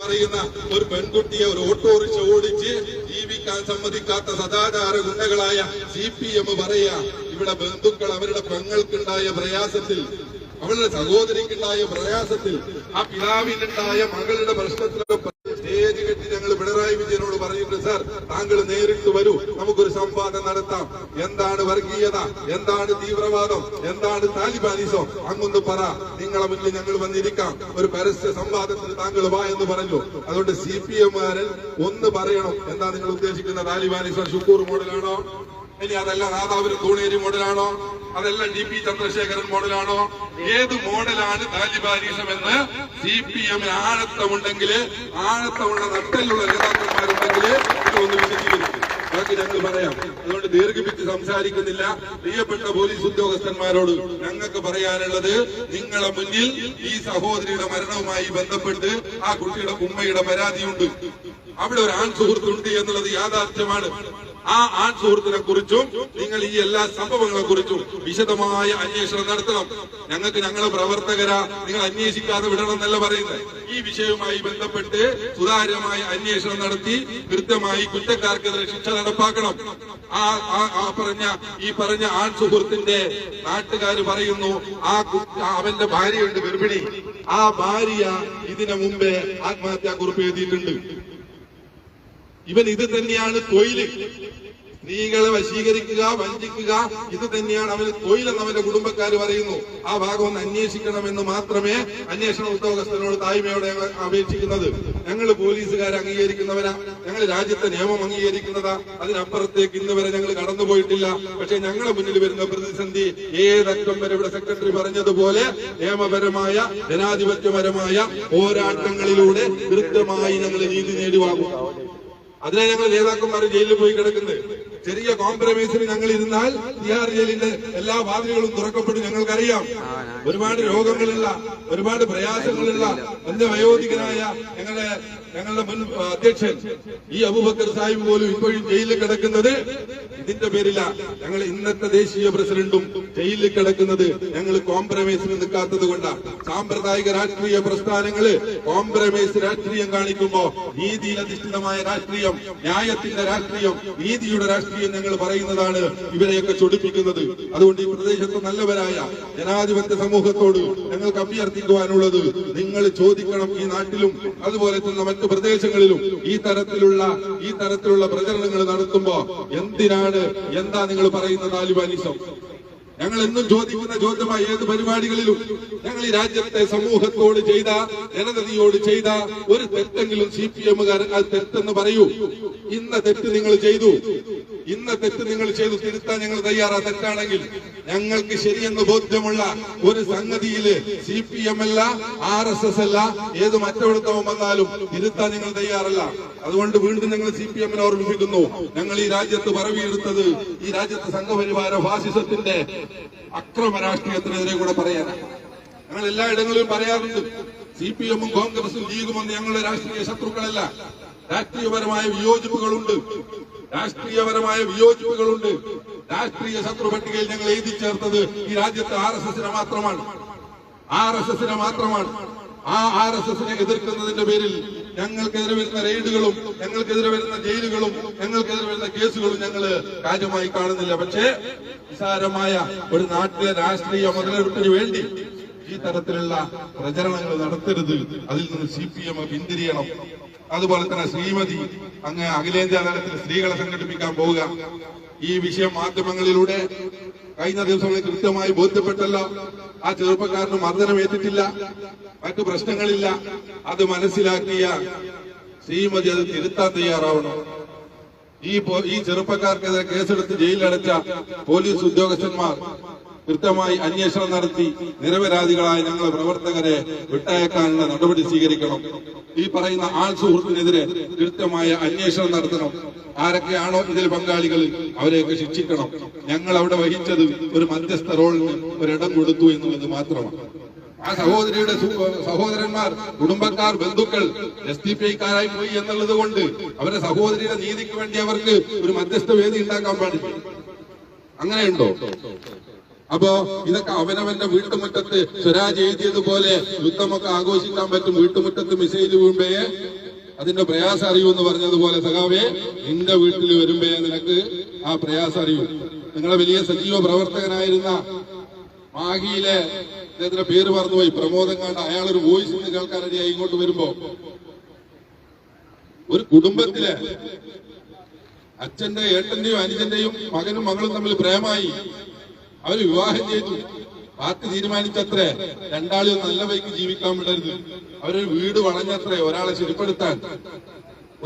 പറയുന്ന ഒരു പെൺകുട്ടിയെ ഒരു ഓട്ടോറിക്ഷ ഓടിച്ച് ജീവിക്കാൻ സമ്മതിക്കാത്ത സദാചാര ഗുണ്ടകളായ CPM പറയാ, ഇവിടെ ബന്ധുക്കൾ അവരുടെ പെങ്ങൾക്കുണ്ടായ പ്രയാസത്തിൽ, അവളുടെ സഹോദരിക്കുണ്ടായ പ്രയാസത്തിൽ, ആ പിതാവിനുണ്ടായ മകളുടെ പ്രശ്നത്തിലൊക്കെ സ്റ്റേജ് കെട്ടി ഞങ്ങൾ പിണറായി വിജയനോട് പറഞ്ഞിട്ടുണ്ട്, സാർ താങ്കൾ നേരിട്ട് വരൂ, നമുക്കൊരു സംവാദം നടത്താം. എന്താണ് വർഗീയത, എന്താണ് തീവ്രവാദം, എന്താണ് താലിബാനിസം, അങ്ങൊന്ന് പറ, നിങ്ങളെ മുന്നിൽ ഞങ്ങൾ വന്നിരിക്കാം, ഒരു പരസ്യ സംവാദത്തിന് താങ്കൾ വാ എന്ന് പറഞ്ഞു. അതുകൊണ്ട് CPM-കാരൻ ഒന്ന് പറയണം, എന്താ നിങ്ങൾ ഉദ്ദേശിക്കുന്ന താലിബാനിസം ഷുക്കൂർ മോഡലാണോ, ഇനി അതല്ല നാദാപുരം തൂണേരി മോഡലാണോ, അതല്ല DP ചന്ദ്രശേഖരൻ മോഡലാണോ, ഏത് മോഡലാണ് താലിബാനിസം എന്ന് CPM-ന് ആഴത്തമുണ്ടെങ്കിൽ, ആഴത്തമുള്ള നട്ടലുള്ള നേതാക്കന്മാരുണ്ടെങ്കിൽ ഒന്ന് വിശദീകരിക്കും, ബാക്കി ഞങ്ങൾ പറയാം. അതുകൊണ്ട് ദീർഘിപ്പിച്ച് സംസാരിക്കുന്നില്ല. പ്രിയപ്പെട്ട പോലീസ് ഉദ്യോഗസ്ഥന്മാരോട് ഞങ്ങൾക്ക് പറയാനുള്ളത്, നിങ്ങളെ മുന്നിൽ ഈ സഹോദരിയുടെ മരണവുമായി ബന്ധപ്പെട്ട് ആ കുട്ടിയുടെ ഉമ്മയുടെ പരാതിയുണ്ട്. അവിടെ ഒരു ആൺ സുഹൃത്തുണ്ട് എന്നുള്ളത് യാഥാർത്ഥ്യമാണ്. ആ ആൺ സുഹൃത്തിനെ കുറിച്ചും നിങ്ങൾ ഈ എല്ലാ സംഭവങ്ങളെ കുറിച്ചും വിശദമായ അന്വേഷണം നടത്തണം. ഞങ്ങൾക്ക് ഞങ്ങളെ പ്രവർത്തകരാ നിങ്ങൾ അന്വേഷിക്കാതെ വിടണം എന്നല്ല പറയുന്നത്. ഈ വിഷയവുമായി ബന്ധപ്പെട്ട് സുതാര്യമായ അന്വേഷണം നടത്തി കൃത്യമായി കുറ്റക്കാർക്കെതിരെ ശിക്ഷ നടപ്പാക്കണം. ഈ പറഞ്ഞ ആൺ സുഹൃത്തിന്റെ നാട്ടുകാർ പറയുന്നു, അവന്റെ ഭാര്യയുണ്ട് ഗർഭിണി, ആ ഭാര്യ ഇതിനു മുമ്പേ ആത്മഹത്യാക്കുറിപ്പ് എഴുതിയിട്ടുണ്ട്. ഇവൻ ഇത് തന്നെയാണ് തൊഴിൽ, സ്ത്രീകളെ വശീകരിക്കുക, വഞ്ചിക്കുക, ഇത് തന്നെയാണ് അവന് തൊഴിലെന്ന് അവന്റെ കുടുംബക്കാർ പറയുന്നു. ആ ഭാഗം ഒന്ന് അന്വേഷിക്കണമെന്ന് മാത്രമേ അന്വേഷണ ഉദ്യോഗസ്ഥനോട് താഴ്മയോടെ ഞങ്ങൾ അപേക്ഷിക്കുന്നത്. ഞങ്ങൾ പോലീസുകാരെ അംഗീകരിക്കുന്നവരാ, ഞങ്ങൾ രാജ്യത്തെ നിയമം അംഗീകരിക്കുന്നതാ, അതിനപ്പുറത്തേക്ക് ഇന്ന് വരെ ഞങ്ങൾ കടന്നുപോയിട്ടില്ല. പക്ഷെ ഞങ്ങളെ മുന്നിൽ വരുന്ന പ്രതിസന്ധി ഏതറ്റം വരെ ഇവിടെ സെക്രട്ടറി പറഞ്ഞതുപോലെ നിയമപരമായ ജനാധിപത്യപരമായ പോരാട്ടങ്ങളിലൂടെ കൃത്യമായി ഞങ്ങൾ നീതി നേടിവാങ്ങും. അതിനെ ഞങ്ങൾ നേതാക്കന്മാർ ജയിലിൽ പോയി കിടക്കുന്നത്. ചെറിയ കോംപ്രമൈസിന് ഞങ്ങൾ ഇരുന്നാൽ തിഹാർ ജയിലിന്റെ എല്ലാ വാതിലുകളും തുറക്കപ്പെടും. ഞങ്ങൾക്കറിയാം, ഒരുപാട് രോഗങ്ങളുള്ള, ഒരുപാട് പ്രയാസങ്ങളുള്ള എന്റെ വയോധികനായ ഞങ്ങളുടെ മുൻ അധ്യക്ഷൻ ഈ അബൂബക്കർ സാഹിബ് പോലും ഇപ്പോഴും ജയിലിൽ കിടക്കുന്നത് ഇതിന്റെ പേരില. ഞങ്ങൾ ഇന്നത്തെ ദേശീയ പ്രസിഡന്റും ജയിലിൽ കിടക്കുന്നത് ഞങ്ങൾ കോംപ്രമൈസിന് നിൽക്കാത്തത് കൊണ്ടാണ്. സാമ്പ്രദായിക രാഷ്ട്രീയ പ്രസ്ഥാനങ്ങള് കോംപ്രമൈസ് രാഷ്ട്രീയം കാണിക്കുമ്പോ നീതിയിലധിഷ്ഠിതമായ രാഷ്ട്രീയം, ന്യായത്തിന്റെ രാഷ്ട്രീയം, നീതിയുടെ രാഷ്ട്രീയം ഞങ്ങൾ പറയുന്നതാണ് ഇവരെയൊക്കെ ചൊടിപ്പിക്കുന്നത്. അതുകൊണ്ട് ഈ പ്രദേശത്ത് നല്ലവരായ ജനാധിപത്യ സമൂഹത്തോട് ഞങ്ങൾക്ക് അഭ്യർത്ഥിക്കുവാനുള്ളത്, നിങ്ങൾ ചോദിക്കണം, ഈ നാട്ടിലും അതുപോലെ തന്നെ മറ്റു പ്രദേശങ്ങളിലും ഈ തരത്തിലുള്ള പ്രചരണങ്ങൾ നടത്തുമ്പോ എന്താ നിങ്ങൾ പറയുന്ന താലിബാനിസം? ഞങ്ങൾ എന്നും ചോദിക്കുന്ന ചോദ്യമായി ഏത് പരിപാടികളിലും ഞങ്ങൾ ഈ രാജ്യത്തെ സമൂഹത്തോട് ചെയ്ത, ജനതയോട് ചെയ്ത ഒരു തെറ്റെങ്കിലും CPM-കാരൻ അത് തെറ്റെന്ന് പറയൂ. ഇന്ന തെറ്റ് നിങ്ങൾ ചെയ്തു, തിരുത്താൻ ഞങ്ങൾ തയ്യാറാ. തെറ്റാണെങ്കിൽ ഞങ്ങൾക്ക് ശരിയെന്ന് ബോധ്യമുള്ള ഒരു സംഗതിയില് CPM അല്ല, RSS അല്ല, ഏത് മറ്റെവിടത്തവും വന്നാലും തിരുത്താൻ ഞങ്ങൾ തയ്യാറല്ല. അതുകൊണ്ട് വീണ്ടും ഞങ്ങൾ CPM-നെ ഓർമ്മിപ്പിക്കുന്നു, ഞങ്ങൾ ഈ രാജ്യത്ത് പറവിയെടുത്തത് ഈ രാജ്യത്ത് സംഘപരിവാര ഫാസിസത്തിന്റെ അക്രമ രാഷ്ട്രീയത്തിനെതിരെ കൂടെ പറയാനാണ്. ഞങ്ങൾ എല്ലായിടങ്ങളിലും പറയാറുണ്ട്, CPM-ഉം കോൺഗ്രസും ലീഗും ഒന്നും ഞങ്ങളുടെ രാഷ്ട്രീയ ശത്രുക്കളല്ല. രാഷ്ട്രീയപരമായ വിയോജിപ്പുകളുണ്ട്. രാഷ്ട്രീയ ശത്രു പട്ടികയിൽ ഞങ്ങൾ എഴുതി ചേർത്തത് ഈ രാജ്യത്ത് RSS-നെ മാത്രമാണ്. ആ RSS-നെ എതിർക്കുന്നതിന്റെ പേരിൽ ഞങ്ങൾക്കെതിരെ വരുന്ന റെയ്ഡുകളും, ഞങ്ങൾക്കെതിരെ വരുന്ന ജയിലുകളും, ഞങ്ങൾക്കെതിരെ വരുന്ന കേസുകളും ഞങ്ങൾ കാര്യമായി കാണുന്നില്ല. പക്ഷേ നിസ്സാരമായ ഒരു നാട്ടിലെ രാഷ്ട്രീയ മുതലെടുപ്പിന് വേണ്ടി ഈ തരത്തിലുള്ള പ്രചരണങ്ങൾ നടത്തരുത്. അതിൽ നിന്ന് CPM പിന്തിരിയണം. അതുപോലെ തന്നെ ശ്രീമതി അങ്ങ് അഖിലേന്ത്യാ തലത്തിൽ സ്ത്രീകളെ സംഘടിപ്പിക്കാൻ പോവുക. ഈ വിഷയം മാധ്യമങ്ങളിലൂടെ കഴിഞ്ഞ ദിവസങ്ങളിൽ കൃത്യമായി ബോധ്യപ്പെട്ടല്ലോ. ആ ചെറുപ്പക്കാരന് മർദ്ദനമേറ്റിട്ടില്ല, മറ്റു പ്രശ്നങ്ങളില്ല. അത് മനസ്സിലാക്കിയ ശ്രീമതി അത് തിരുത്താൻ തയ്യാറാവണം. ഈ ചെറുപ്പക്കാർക്കെതിരെ കേസെടുത്ത് ജയിലിലടച്ച പോലീസ് ഉദ്യോഗസ്ഥന്മാർ കൃത്യമായി അന്വേഷണം നടത്തി നിരപരാധികളായ ഞങ്ങളെ പ്രവർത്തകരെ വിട്ടയക്കാനുള്ള നടപടി സ്വീകരിക്കണം. ഈ പറയുന്ന ആൾ സുഹൃത്തിനെതിരെ കൃത്യമായ അന്വേഷണം നടത്തണം. ആരൊക്കെയാണോ ഇതിൽ പങ്കാളികൾ അവരെയൊക്കെ ശിക്ഷിക്കണം. ഞങ്ങൾ അവിടെ വഹിച്ചത് ഒരു മധ്യസ്ഥ റോളിന് ഒരിടം കൊടുത്തു എന്നുള്ളത് മാത്രമാണ്. ആ സഹോദരിയുടെ സഹോദരന്മാർ, കുടുംബക്കാർ, ബന്ധുക്കൾ SDPI-ക്കാരായി പോയി എന്നുള്ളത് കൊണ്ട് അവരുടെ സഹോദരിയുടെ നീതിക്ക് വേണ്ടി അവർക്ക് ഒരു മധ്യസ്ഥ വേദി ഉണ്ടാക്കാൻ പാടില്ല. അങ്ങനെയുണ്ടോ? അപ്പോ ഇതൊക്കെ അവനവന്റെ വീട്ടുമുറ്റത്ത് സ്വരാജ് എഴുതിയതുപോലെ യുദ്ധമൊക്കെ ആഘോഷിക്കാൻ പറ്റും. വീട്ടുമുറ്റത്ത് മിസൈൽ വീഴുമ്പോഴേ അതിന്റെ പ്രയാസം അറിയൂ എന്ന് പറഞ്ഞതുപോലെ സഖാവേ, നിന്റെ വീട്ടിൽ വരുമ്പോഴേ നിനക്ക് ആ പ്രയാസം അറിയൂ. നിങ്ങളെ വലിയ സജീവ പ്രവർത്തകനായിരുന്ന മാഹിയിലെ അദ്ദേഹത്തിന്റെ പേര് മറന്നുപോയി, പ്രമോദങ്ങാണ്ട്, അയാളൊരു വോയിസ് ഒന്ന് കേൾക്കാൻ റെഡിയായി ഇങ്ങോട്ട് വരുമ്പോ, ഒരു കുടുംബത്തിലെ അച്ഛന്റെ ഏട്ടന്റെയും അനുജന്റെയും മകനും മകളും തമ്മിൽ പ്രേമായി. അവര് വിവാഹം ചെയ്തു. പാർട്ടി തീരുമാനിച്ചത്രേ രണ്ടാളും നല്ല വഴിക്ക് ജീവിക്കാൻ വിടരുത്. അവരൊരു വീട് വളഞ്ഞത്രേ ഒരാളെ ശരിപ്പെടുത്താൻ.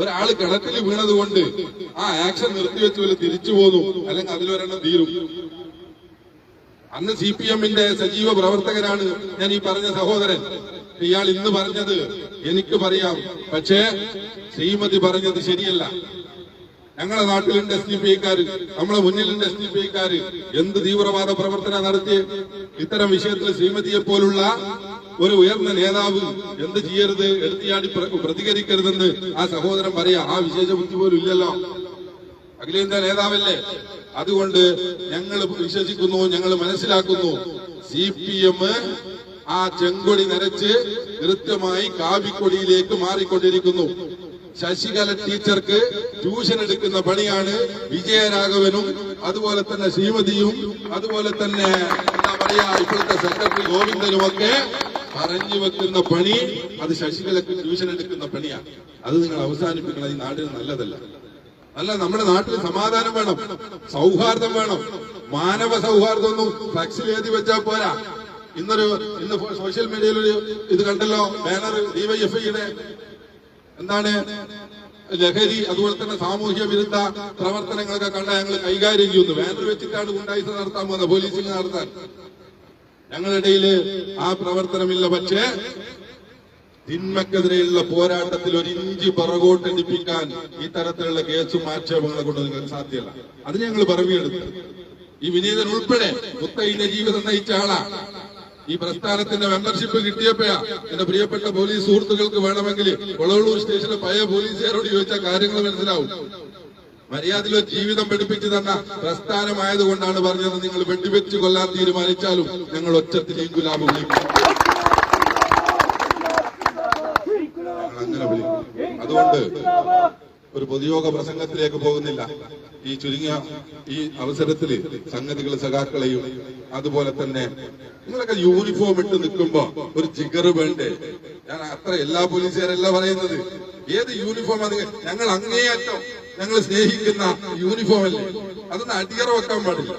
ഒരാള് കിണറ്റിൽ വീണത് കൊണ്ട് ആ ആക്ഷൻ നിർത്തിവെച്ച് വല്ല തിരിച്ചു പോന്നു, അല്ലെങ്കിൽ അതിലൊരെണ്ണം തീരും. അന്ന് CPM-ന്റെ സജീവ പ്രവർത്തകനാണ് ഞാൻ ഈ പറഞ്ഞ സഹോദരൻ. ഇയാൾ ഇന്ന് പറഞ്ഞത് എനിക്ക് പറയാം, പക്ഷേ ശ്രീമതി പറഞ്ഞത് ശരിയല്ല. ഞങ്ങളെ നാട്ടിലുണ്ട് SDPI-ക്കാര്, നമ്മളെ മുന്നിലുണ്ട് SDPI-ക്കാര്. എന്ത് തീവ്രവാദ പ്രവർത്തനം നടത്തി ഇത്തരം വിഷയത്തിൽ ശ്രീമതിയെ പോലുള്ള ഒരു ഉയർന്ന നേതാവ് എന്ത് ചെയ്യരുത്, എടുത്തിയാടി പ്രതികരിക്കരുതെന്ന് ആ സഹോദരൻ പറയാ. ആ വിശേഷ ബുദ്ധി പോലും ഇല്ലല്ലോ, അഖിലേന്ത്യാ നേതാവല്ലേ. അതുകൊണ്ട് ഞങ്ങൾ വിശ്വസിക്കുന്നു, ഞങ്ങൾ മനസ്സിലാക്കുന്നു, CPM ആ ചെങ്കൊടി നരച്ച് കൃത്യമായി കാവിക്കൊടിയിലേക്ക് മാറിക്കൊണ്ടിരിക്കുന്നു. ശശികല ടീച്ചർക്ക് ട്യൂഷൻ എടുക്കുന്ന പണിയാണ് വിജയരാഘവനും അതുപോലെ തന്നെ ശ്രീമതിയും അതുപോലെ തന്നെ എന്താ പറയാ ഇപ്പോഴത്തെ സെക്രട്ടറി ഗോവിന്ദനുമൊക്കെ പറഞ്ഞു വെക്കുന്ന പണി. അത് ശശികലക്ക് ട്യൂഷൻ എടുക്കുന്ന പണിയാണ്. അത് നിങ്ങൾ അവസാനിപ്പിക്കണം. ഈ നാടിന് നല്ലതല്ല. അല്ല, നമ്മുടെ നാട്ടിൽ സമാധാനം വേണം, സൗഹാർദ്ദം വേണം. മാനവ സൗഹാർദ്ദമൊന്നും ഫ്ലക്സിൽ എഴുതി വെച്ചാൽ പോരാ. ഇന്ന് സോഷ്യൽ മീഡിയയിൽ ഇത് കണ്ടല്ലോ, ബാനർ DYFI-യുടെ എന്താണ് ലഹരി അതുപോലെ തന്നെ സാമൂഹ്യ വിരുദ്ധ പ്രവർത്തനങ്ങളൊക്കെ കണ്ട ഞങ്ങൾ കൈകാര്യം ചെയ്യുന്നു. ബാനർ വെച്ചിട്ടാണ് ഗുണ്ടായിസ നടത്താൻ പോകുന്നത്, പോലീസിംഗ് നടത്താൻ. ഞങ്ങളിടയിൽ ആ പ്രവർത്തനമില്ല. പക്ഷേ തിന്മക്കെതിരെയുള്ള പോരാട്ടത്തിൽ ഒരു ഇഞ്ചി പുറകോട്ടടിപ്പിക്കാൻ ഈ തരത്തിലുള്ള കേസും ആക്ഷേപങ്ങളെ കൊണ്ട് നിങ്ങൾക്ക് സാധ്യമല്ല. അതിന് ഞങ്ങൾ പറവിയെടുത്തു. ഈ വിനീതൻ ഉൾപ്പെടെ മുത്തയിന്റെ ജീവിതം നയിച്ച ആളാ. ഈ പ്രസ്ഥാനത്തിന്റെ മെമ്പർഷിപ്പ് കിട്ടിയപ്പോഴാ എന്റെ പ്രിയപ്പെട്ട പോലീസ് സുഹൃത്തുക്കൾക്ക് വേണമെങ്കിൽ കൊളവള്ളൂർ സ്റ്റേഷനിലെ പഴയ പോലീസുകാരോട് ചോദിച്ചാൽ കാര്യങ്ങൾ മനസ്സിലാവും. മര്യാദയിലോ ജീവിതം പഠിപ്പിച്ചു തന്ന പ്രസ്ഥാനമായതുകൊണ്ടാണ് പറഞ്ഞത്, നിങ്ങൾ വെടിവെച്ച് കൊല്ലാൻ തീരുമാനിച്ചാലും ഞങ്ങൾ ഒച്ചത്തിൽ ഗുലാബ് വിളിക്കും, അങ്ങനെ വിളിക്കും. അതുകൊണ്ട് ഒരു പൊതുയോഗ പ്രസംഗത്തിലേക്ക് പോകുന്നില്ല. ഈ ചുരുങ്ങിയ ഈ അവസരത്തിൽ സംഗതികൾ സഖാക്കളെയും അതുപോലെ തന്നെ നിങ്ങളൊക്കെ യൂണിഫോം ഇട്ട് നിൽക്കുമ്പോ ഒരു ജിഗർ വേണ്ടേ? ഞാൻ അത്ര എല്ലാ പോലീസുകാരല്ല പറയുന്നത്. ഏത് യൂണിഫോമാണ് ഞങ്ങൾ അങ്ങേയറ്റം ഞങ്ങൾ സ്നേഹിക്കുന്ന യൂണിഫോം അല്ലേ? അതൊന്ന് അടിയറ വെക്കാൻ പാടില്ല.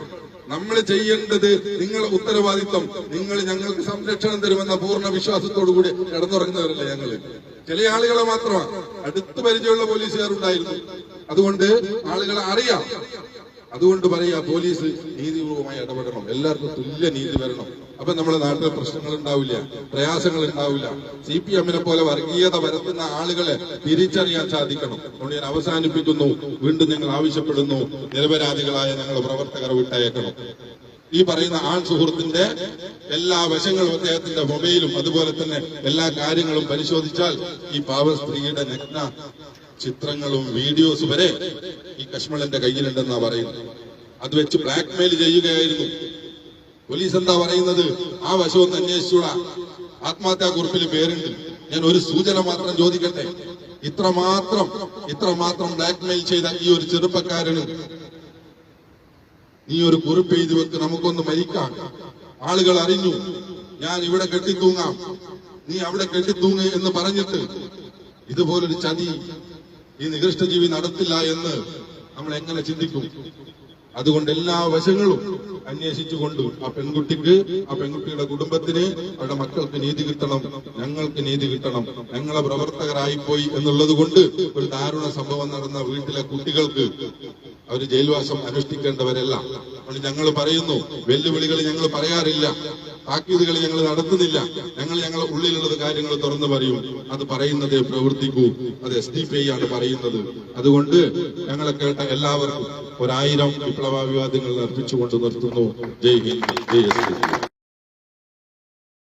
നമ്മൾ ചെയ്യേണ്ടത് നിങ്ങളുടെ ഉത്തരവാദിത്വം. നിങ്ങൾ ഞങ്ങൾക്ക് സംരക്ഷണം തരുമെന്ന പൂർണ്ണ വിശ്വാസത്തോടു കൂടി കിടന്നുറങ്ങുന്നവരല്ലേ ഞങ്ങള്. ചില ആളുകളെ മാത്രമാണ്, അടുത്ത് പരിചയമുള്ള പോലീസുകാരുണ്ടായിരുന്നു. അതുകൊണ്ട് ആളുകളെ അറിയാം. അതുകൊണ്ട് പറയാ, പോലീസ് നീതിപൂർവമായി ഇടപെടണം, എല്ലാവർക്കും തുല്യ നീതി വരണം. അപ്പൊ നമ്മുടെ നാട്ടിൽ പ്രശ്നങ്ങൾ ഉണ്ടാവില്ല, പ്രയാസങ്ങൾ ഉണ്ടാവില്ല. CPM-നെ പോലെ വർഗീയത വരുത്തുന്ന ആളുകളെ തിരിച്ചറിയാൻ സാധിക്കണം. അതുകൊണ്ട് ഞാൻ അവസാനിപ്പിക്കുന്നു. വീണ്ടും ഞങ്ങൾ ആവശ്യപ്പെടുന്നു, നിരപരാധികളായ ഞങ്ങളുടെ പ്രവർത്തകരെ വിട്ടയക്കണം. ഈ പറയുന്ന ആൺ സുഹൃത്തിന്റെ എല്ലാ വശങ്ങളും അദ്ദേഹത്തിന്റെ മൊബൈലും അതുപോലെ തന്നെ എല്ലാ കാര്യങ്ങളും പരിശോധിച്ചാൽ ഈ പാവ സ്ത്രീയുടെ നഗ്ന ചിത്രങ്ങളും വീഡിയോസ് വരെ ഈ കശ്മളിന്റെ കയ്യിലുണ്ടെന്നാ പറയുന്നത്. അത് വെച്ച് ബ്ലാക്ക്മെയിൽ ചെയ്യുകയായിരുന്നു. പോലീസ് എന്താ പറയുന്നത്? ആ വശമൊന്ന് അന്വേഷിച്ചൂടാ. ആത്മഹത്യാക്കുറിപ്പിൽ പേരുണ്ട്. ഞാൻ ഒരു സൂചന മാത്രം ചോദിക്കട്ടെ. ഇത്രമാത്രം ബ്ലാക്ക്മെയിൽ ചെയ്ത ഈ ഒരു ചെറുപ്പക്കാരന് നീ ഒരു കുറിപ്പ് എഴുതി വെക്ക്, നമുക്കൊന്ന് മരിക്കാം. ആളുകൾ അറിഞ്ഞു, ഞാൻ ഇവിടെ കെട്ടിത്തൂങ്ങാം, നീ അവിടെ കെട്ടിത്തൂങ്ങ് എന്ന് പറഞ്ഞിട്ട് ഇതുപോലൊരു ചതി ഈ നികൃഷ്ടജീവി നടത്തില്ല എന്ന് നമ്മൾ എങ്ങനെ ചിന്തിക്കും? അതുകൊണ്ട് എല്ലാ വശങ്ങളും അന്വേഷിച്ചുകൊണ്ട് ആ പെൺകുട്ടിയുടെ കുടുംബത്തിന്, അവരുടെ മക്കൾക്ക് നീതി കിട്ടണം, ഞങ്ങൾക്ക് നീതി കിട്ടണം. ഞങ്ങളെ പ്രവർത്തകരായിപ്പോയി എന്നുള്ളത് കൊണ്ട് ഒരു ദാരുണ സംഭവം നടന്ന വീട്ടിലെ കുട്ടികൾക്ക് അവർ ജയിൽവാസം അനുഷ്ഠിക്കേണ്ടവരല്ല. അതുകൊണ്ട് ഞങ്ങൾ പറയുന്നു, വെല്ലുവിളികൾ ഞങ്ങൾ പറയാറില്ല, താക്കീതുകൾ ഞങ്ങൾ നടത്തുന്നില്ല. ഞങ്ങളുടെ ഉള്ളിലുള്ളത് കാര്യങ്ങൾ തുറന്നു പറയും. അത് പറയുന്നതേ പ്രവർത്തിക്കൂ. അത് SDPI ആണ് പറയുന്നത്. അതുകൊണ്ട് ഞങ്ങളെ കേട്ട എല്ലാവർക്കും 1000 വിപ്ലവാഭിവാദ്യങ്ങൾ അർപ്പിച്ചുകൊണ്ട് നിർത്തുന്നു. ജയ് ഹിന്ദ്, ജയ് SDPI.